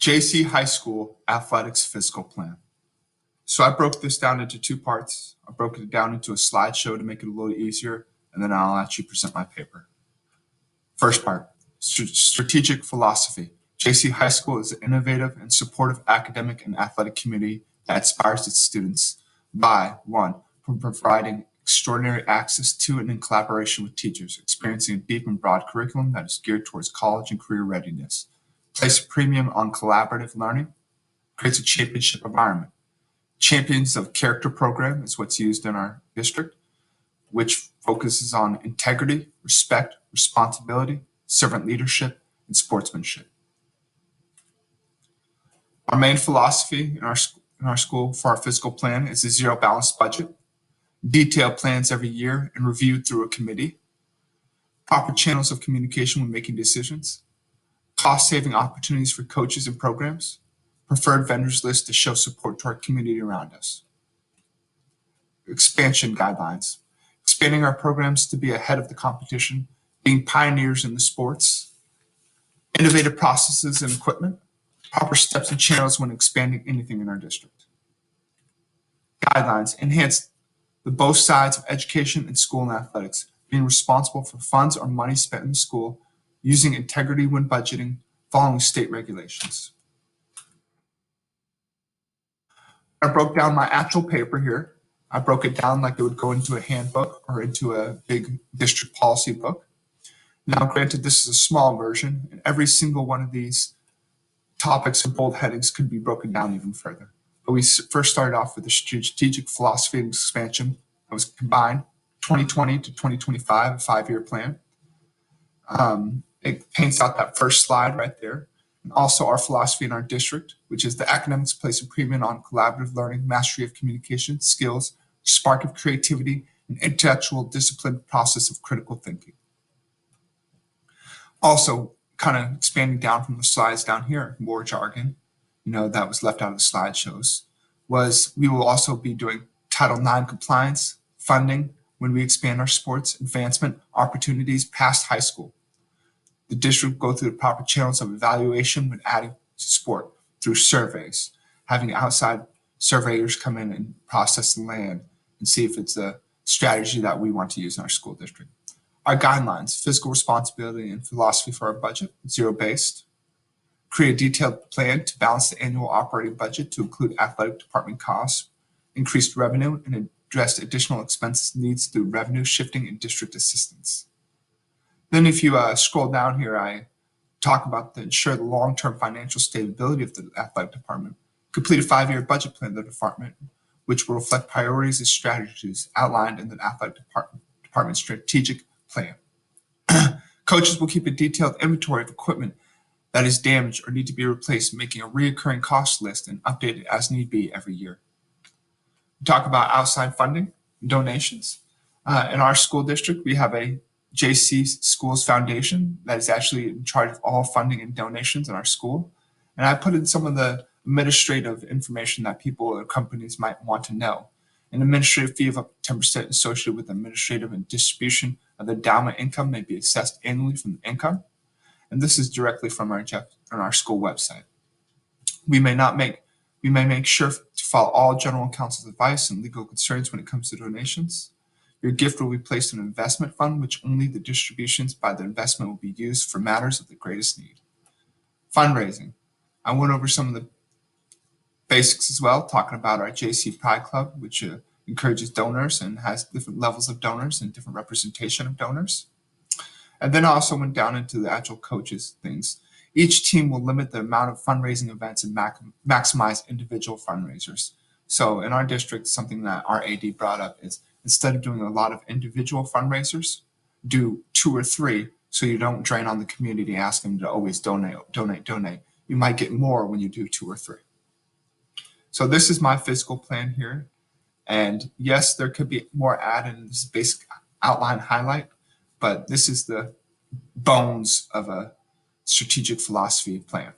JC High School Athletics Fiscal Plan. So I broke this down into two parts. I broke it down into a slideshow to make it a little easier, and then I'll actually present my paper. First part, strategic philosophy. JC High School is an innovative and supportive academic and athletic community that inspires its students by, one, providing extraordinary access to and in collaboration with teachers, experiencing a deep and broad curriculum that is geared towards college and career readiness. Place a premium on collaborative learning, creates a championship environment. Champions of Character program is what's used in our district, which focuses on integrity, respect, responsibility, servant leadership, and sportsmanship. Our main philosophy in our school for our fiscal plan is a zero balanced budget, detailed plans every year and reviewed through a committee, proper channels of communication when making decisions, cost-saving opportunities for coaches and programs, preferred vendors list to show support to our community around us. Expansion guidelines, expanding our programs to be ahead of the competition, being pioneers in the sports, innovative processes and equipment, proper steps and channels when expanding anything in our district. Guidelines, enhance the both sides of education and school and athletics, being responsible for funds or money spent in the school, using integrity when budgeting, following state regulations. I broke down my actual paper here. I broke it down like it would go into a handbook or into a big district policy book. Now, granted, this is a small version, and every single one of these topics and bold headings could be broken down even further. But we first started off with the strategic philosophy and expansion that was combined 2020 to 2025, a 5-year plan. It paints out that first slide right there. And also our philosophy in our district, which is the academics place a premium on collaborative learning, mastery of communication, skills, spark of creativity, and intellectual discipline process of critical thinking. Also, kind of expanding down from the slides down here, more jargon, that was left out of the slideshows, was we will also be doing Title IX compliance, funding when we expand our sports, advancement, opportunities past high school. The district will go through the proper channels of evaluation when adding to sport through surveys, having outside surveyors come in and process the land and see if it's a strategy that we want to use in our school district. Our guidelines, fiscal responsibility and philosophy for our budget, zero-based. Create a detailed plan to balance the annual operating budget to include athletic department costs, increased revenue, and address additional expenses needs through revenue shifting and district assistance. Then if you scroll down here, I talk about to ensure the long-term financial stability of the athletic department. Complete a 5-year budget plan of the department, which will reflect priorities and strategies outlined in the athletic department strategic plan. Coaches will keep a detailed inventory of equipment that is damaged or need to be replaced, making a reoccurring cost list and update it as need be every year. We talk about outside funding and donations. In our school district, we have a JC Schools Foundation that is actually in charge of all funding and donations in our school. And I put in some of the administrative information that people or companies might want to know. An administrative fee of up to 10% associated with administrative and distribution of the endowment income may be assessed annually from the income. And this is directly from our school website. We may make sure to follow all general counsel's advice and legal concerns when it comes to donations. Your gift will be placed in an investment fund, which only the distributions by the investment will be used for matters of the greatest need. Fundraising. I went over some of the basics as well, talking about our JC Pride Club, which encourages donors and has different levels of donors and different representation of donors. And then I also went down into the actual coaches things. Each team will limit the amount of fundraising events and maximize individual fundraisers. So in our district, something that our AD brought up is instead of doing a lot of individual fundraisers, do 2 or 3 so you don't drain on the community, ask them to always donate. You might get more when you do 2 or 3. So this is my fiscal plan here. And yes, there could be more added in this basic outline highlight, but this is the bones of a strategic philosophy plan.